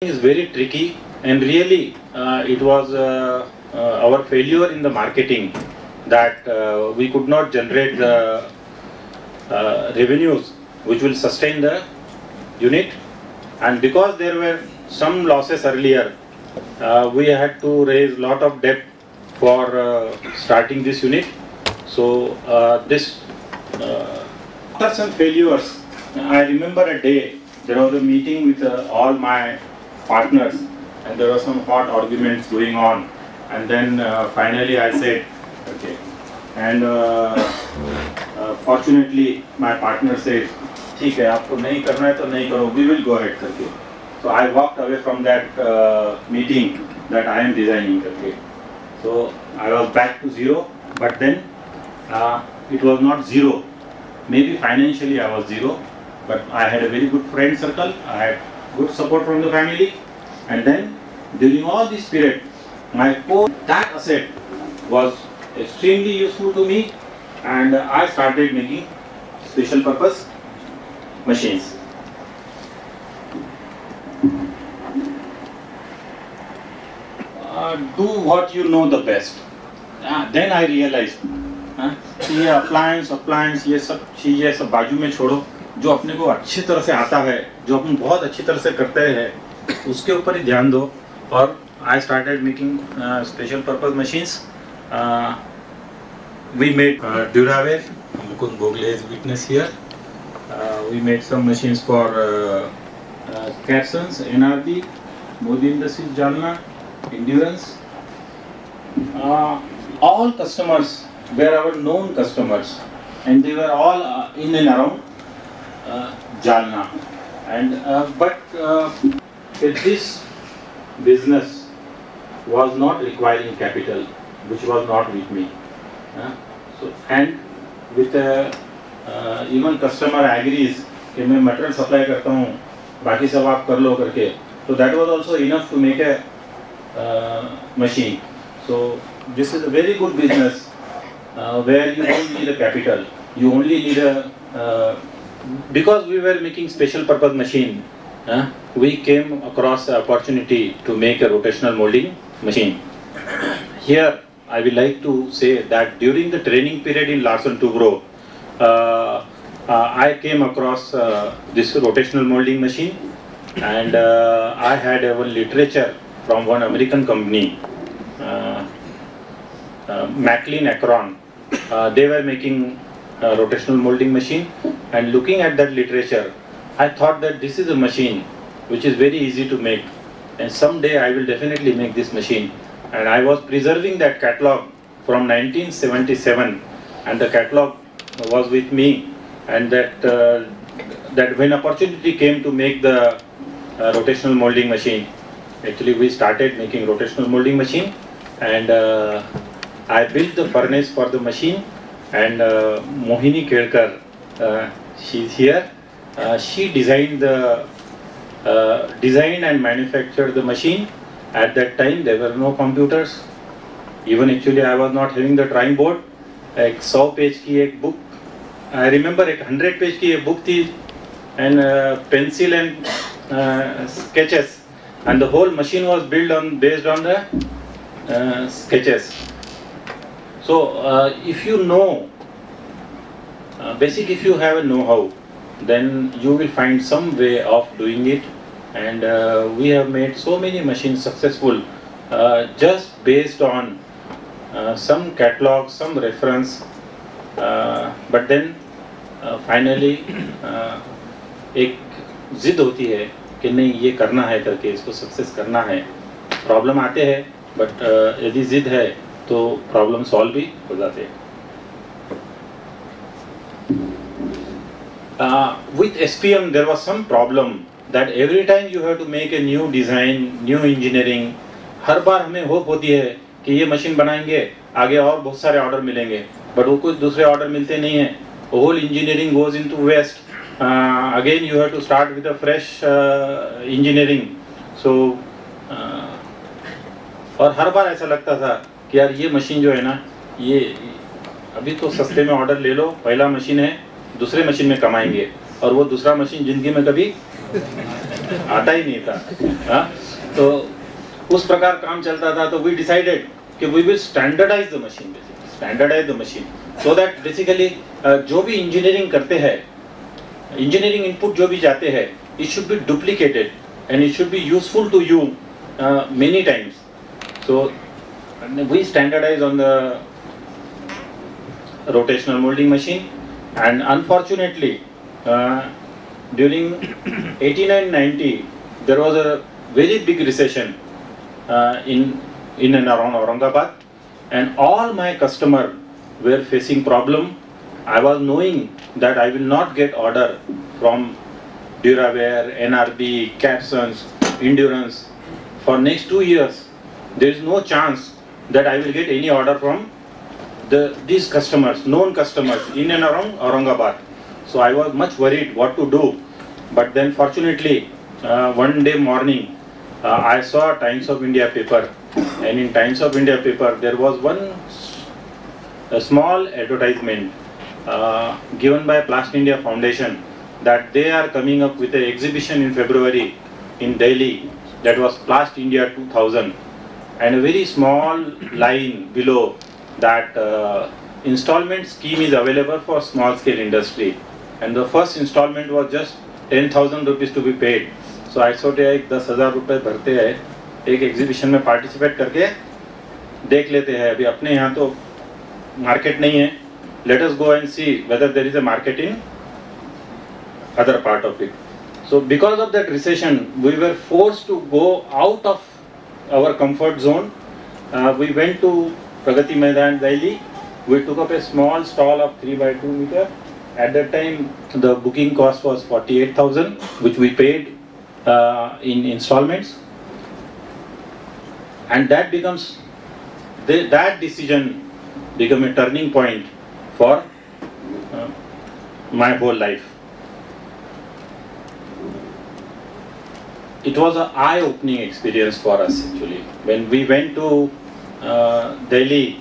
is very tricky, and really it was our failure in the marketing that we could not generate the revenues which will sustain the unit, and because there were some losses earlier, we had to raise lot of debt for starting this unit. So after some failures, I remember a day there was a meeting with all my partners, and there were some hot arguments going on, and then finally I said okay, and fortunately my partner said ठीक है, आपको नहीं करना है तो नहीं करो, we will go ahead करके. So I walked away from that meeting that I am resigning करके. So I was back to zero, but then it was not zero. Maybe financially I was zero, but I had a very good friend circle, I had good support from the family, and then during all this period, my core that asset was extremely useful to me, and I started making special purpose machines. Do what you know the best. Then I realized ये appliance ये सब चीज़ें सब बाजू में छोड़ो, जो अपने को अच्छी तरह से आता है, जो अपन बहुत अच्छी तरह से करते हैं, उसके ऊपर ही ध्यान दो. और I started making special purpose machines. We made Duraware. Mukund Bogle is witness here. We made some machines for Carsons, NRD, Modi Industries, Jalna, Endurance. All customers were our known customers, and they were all in and around Jalna. And but this business was not requiring capital, which was not with me. So and with even customer agrees कि मैं material supply करता हूँ, बाकी सब आप कर लो करके. So that was also enough to make a machine. So this is a very good business where you don't need a capital. You only need a because we were making special purpose machine. We came across the opportunity to make a rotational molding machine. Here I will like to say that during the training period in Larsen & Toubro, I came across this rotational molding machine, and I had one literature from one American company, Maclean Akron. They were making a rotational molding machine, and looking at that literature, I thought that this is a machine which is very easy to make, and someday I will definitely make this machine. And I was preserving that catalog from 1977, and the catalog was with me, and that when opportunity came to make the rotational molding machine, actually we started making rotational molding machine, and I built the furnace for the machine, and Mohini Kelkar, she's here. She designed and manufactured the machine. At that time there were no computers. Even actually I was not having the drawing board. एक 100 page की एक book, I remember एक 100 page की एक book थी, and pencil and sketches, and the whole machine was built based on the sketches. So if you know basic, if you have a know-how, then you will find some way of doing it. And we have made so many machines successful just based on some catalog, some reference, but then finally एक जिद होती है कि नहीं ये करना है करके, इसको सक्सेस करना है. प्रॉब्लम आते हैं, बट यदि जिद है तो प्रॉब्लम सॉल्व भी हो जाते हैं. With SPM there was some problem that every time you have to make a new design, new engineering. हर बार हमें होप होती है कि ये मशीन बनाएंगे, आगे और बहुत सारे ऑर्डर मिलेंगे, बट वो कुछ दूसरे ऑर्डर मिलते नहीं हैं. Whole engineering goes into waste. Again you have to start with a fresh engineering. So और हर बार ऐसा लगता था कि यार ये मशीन जो है ना, ये अभी तो सस्ते में ऑर्डर ले लो, पहला मशीन है, दूसरे मशीन में कमाएंगे, और वो दूसरा मशीन जिंदगी में कभी आता ही नहीं था। हाँ, तो उस प्रकार काम चलता था। तो वी डिसाइडेड कि we will standardise the machine, standardise the machine, so that basically जो भी इंजीनियरिंग करते हैं, इंजीनियरिंग इनपुट जो भी जाते हैं, it should be duplicated and it should be useful to you many times. So we standardize on the rotational molding machine, and unfortunately during 89-90 there was a very big recession in and around Aurangabad, and all my customers were facing problem. I was knowing that I will not get order from Duraware, NRB, Capsons, Endurance for next 2 years. There is no chance that I will get any order from these customers, known customers in and around Aurangabad. So I was much worried what to do. But then fortunately, one day morning, I saw Times of India paper, and in Times of India paper there was a small advertisement given by Plast India Foundation that they are coming up with an exhibition in February in Delhi, that was Plast India 2000, and a very small line below that installment scheme is available for small scale industry, and the first installment was just 10,000 rupees to be paid. So I thought एक 10,000 रुपये भरते हैं, एक exhibition में participate करके देख लेते हैं. अभी अपने यहाँ तो मार्केट नहीं है. Let us go and see whether there is a market in other part of it. So because of that recession, we were forced to go out of our comfort zone. We went to Pragati Maidan, Delhi. We took up a small stall of 3 by 2 meter. At that time, the booking cost was 48,000, which we paid in installments. And that becomes, that decision became a turning point for my whole life. It was an eye-opening experience for us actually. When we went to Delhi,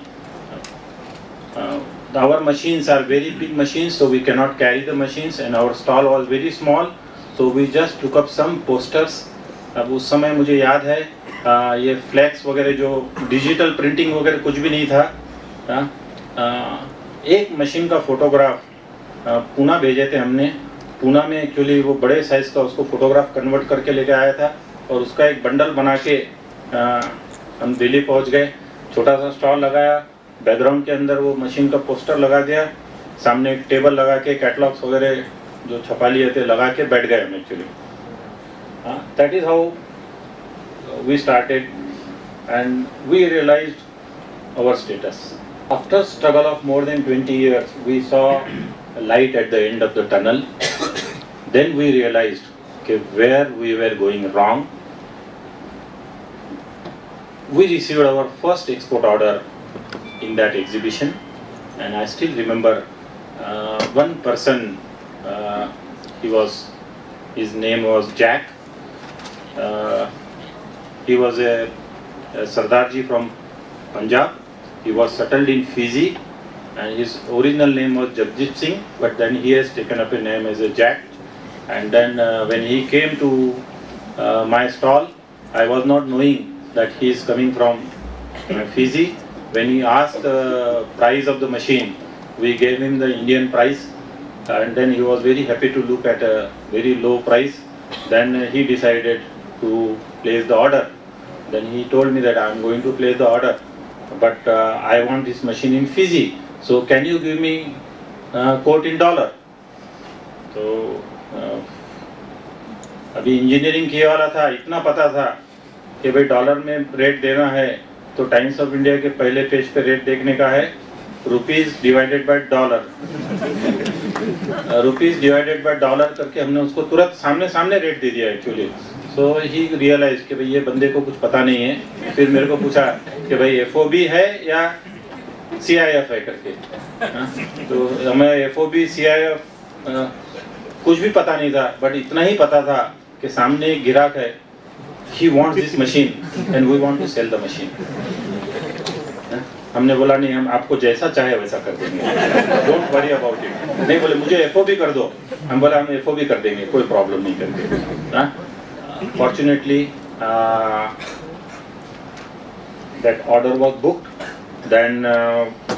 our machines are very big machines, so we cannot carry the machines, and our stall was very small, so we just took up some posters. अब उस समय मुझे याद है ये flex वगैरह जो digital printing वगैरह कुछ भी नहीं था. एक मशीन का फोटोग्राफ पूना भेजे थे हमने. पूना में एक्चुअली वो बड़े साइज़ का उसको फोटोग्राफ कन्वर्ट करके लेके आया था, और उसका एक बंडल बना के हम दिल्ली पहुंच गए. छोटा सा स्टॉल लगाया, बैकग्राउंड के अंदर वो मशीन का पोस्टर लगा दिया, सामने एक टेबल लगा के कैटलॉग्स वगैरह जो छपा लिए थे लगा के बैठ गए हम actually. That is how we started and we realised our status. After struggle of more than 20 years, we saw a light at the end of the tunnel. Then we realized where we were going wrong. We received our first export order in that exhibition, and I still remember one person. His name was Jack. He was a Sardarji from Punjab. He was settled in Fiji, and his original name was Jagjit Singh, but then he has taken up a name as a Jack. And then when he came to my stall, I was not knowing that he is coming from Fiji. When he asked the price of the machine, we gave him the Indian price, and then he was very happy to look at a very low price. Then he decided to place the order. Then he told me that I am going to place the order, but I want this machine in Fiji, so can you give me quote in dollar. तो अभी engineering किए वाला था, इतना पता था कि भाई डॉलर में रेट देना है तो टाइम्स ऑफ इंडिया के पहले पेज पे रेट देखने का है rupees divided by dollar. Rupees divided by dollar करके हमने उसको तुरंत सामने रेट दे दिया एक्चुअली. सो ही रियलाइज कि भाई ये बंदे को कुछ पता नहीं है. फिर मेरे को पूछा कि भाई FOB है या CIF है करके. तो हमें FOB CIF कुछ भी पता नहीं था, बट इतना ही पता था कि सामने एक ग्राहक है. He wants this machine and we want to sell the machine. हमने बोला नहीं, हम आपको जैसा चाहे वैसा कर देंगे, डोंट वरी अबाउट इट. नहीं बोले मुझे FOB कर दो, हम बोला हम FOB कर देंगे, कोई प्रॉब्लम नहीं करके. fortunately that order was booked. Then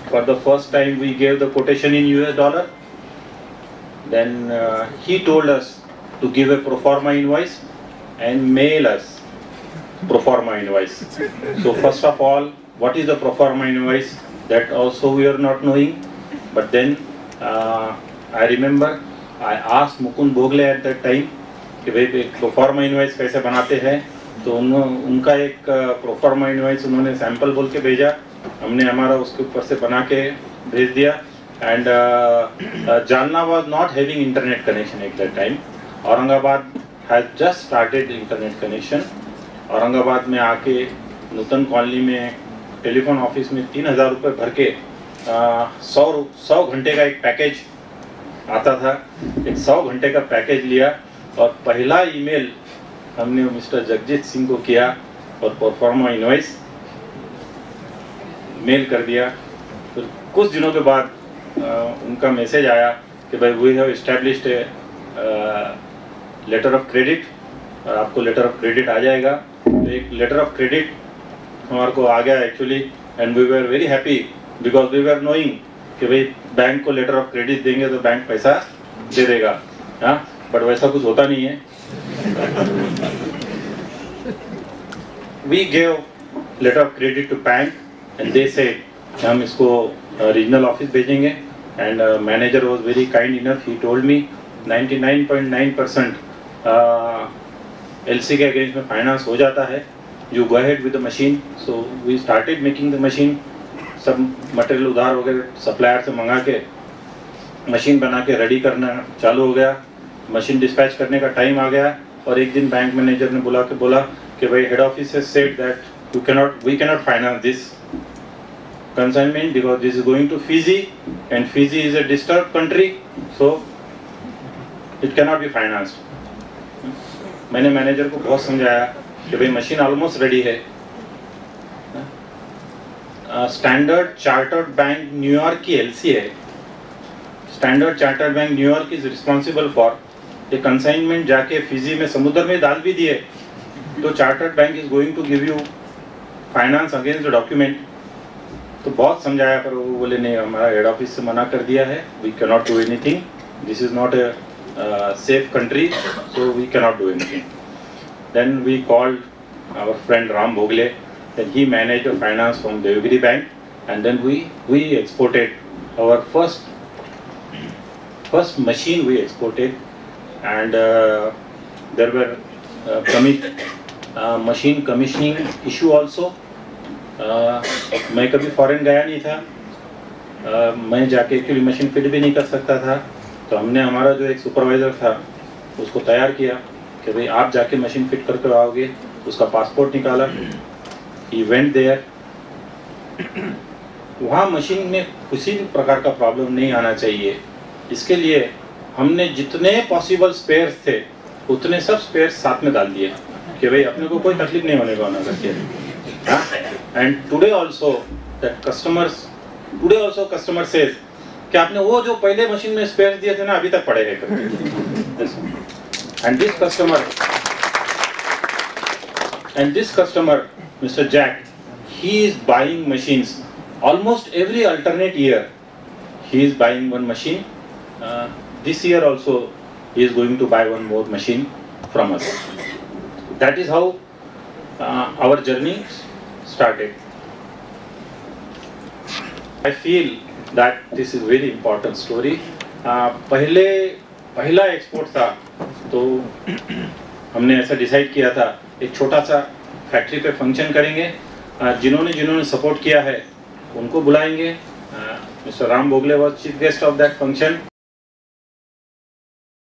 for the first time we gave the quotation in US dollar. Then he told us to give a pro forma invoice and mail us pro forma invoice. So first of all, what is the pro forma invoice? That also we are not knowing. But then I remember I asked Mukund Bhogle at that time कि भाई एक pro forma invoice कैसे बनाते हैं. तो उनका एक pro forma invoice उन्होंने सैंपल बोल के भेजा, हमने हमारा उसके ऊपर से बना के भेज दिया. And Jalna was not having internet connection at that time. Aurangabad has just started internet connection. Aurangabad में आके नूतन कॉलोनी में टेलीफोन ऑफिस में 3,000 रुपये भर के 100 घंटे का एक पैकेज आता था. एक 100 घंटे का पैकेज लिया और पहला ईमेल हमने मिस्टर जगजीत सिंह को किया और प्रोफॉर्मा इनवॉइस मेल कर दिया. तो कुछ दिनों के बाद उनका मैसेज आया कि भाई we have established a letter of credit, आपको लेटर ऑफ क्रेडिट आ जाएगा. तो एक लेटर ऑफ क्रेडिट हमारे को आ गया actually. And we were very happy because we were knowing कि भाई बैंक को लेटर ऑफ क्रेडिट देंगे तो बैंक पैसा दे देगा. हाँ, बट वैसा कुछ होता नहीं है. We gave letter of credit to bank and they said हम इसको रीजनल ऑफिस भेजेंगे. And manager was very kind enough, he told me 99.9% LC के अगेंस्ट में फाइनेंस हो जाता है. You go ahead with the machine. So we started making the machine. सब material उधार वगैरह सप्लायर से मंगा के मशीन बना के रेडी करना चालू हो गया. मशीन डिस्पैच करने का टाइम आ गया और एक दिन बैंक मैनेजर ने बोला कि भाई head office has said that we cannot finance this consignment because this is going to Fiji and Fiji is a disturbed country, so it cannot be financed. मैंने मैनेजर को बहुत समझाया कि भाई मशीन ऑलमोस्ट रेडी है. Standard chartered bank New York की LC है. Standard chartered bank New York is responsible for ये कंसाइनमेंट. जाके फिजी में समुद्र में डाल भी दिए तो chartered bank is going to give you finance against the document. तो बहुत समझाया पर वो बोले नहीं, हमारा हेड ऑफिस से मना कर दिया है. We can not do anything, this is not a safe country, so we can not do anything. Then we called our friend Ram Bhogle, then he manage the finance from Devgiri bank and then we exported our first machine we exported. And there were machine commissioning issue also. मैं कभी foreign गया नहीं था, मैं जाके actually machine fit भी नहीं कर सकता था. तो हमने हमारा जो एक सुपरवाइज़र था उसको तैयार किया कि भाई आप जाके मशीन फिट करके आओगे. उसका पासपोर्ट निकाला, ही वेंट देयर. वहाँ मशीन में किसी भी प्रकार का प्रॉब्लम नहीं आना चाहिए, इसके लिए हमने जितने पॉसिबल स्पेयर्स थे उतने सब स्पेयर्स साथ में डाल दिए कि भाई अपने को कोई तकलीफ नहीं होने वाला करके. And today also customer says कि आपने वो जो पहले मशीन में स्पेयर्स दिए थे ना अभी तक पड़े हैं करके. And this customer mister Jack, he is buying machines almost every alternate year. He is buying one machine. This year also he is going to buy one more machine from us. That is how our journey started. I feel that this is very important story. पहला export था तो हमने ऐसा decide किया था एक छोटा सा फैक्ट्री पे फंक्शन करेंगे. जिन्होंने सपोर्ट किया है उनको बुलाएंगे. Mister Ram Bhogle was chief guest of that function.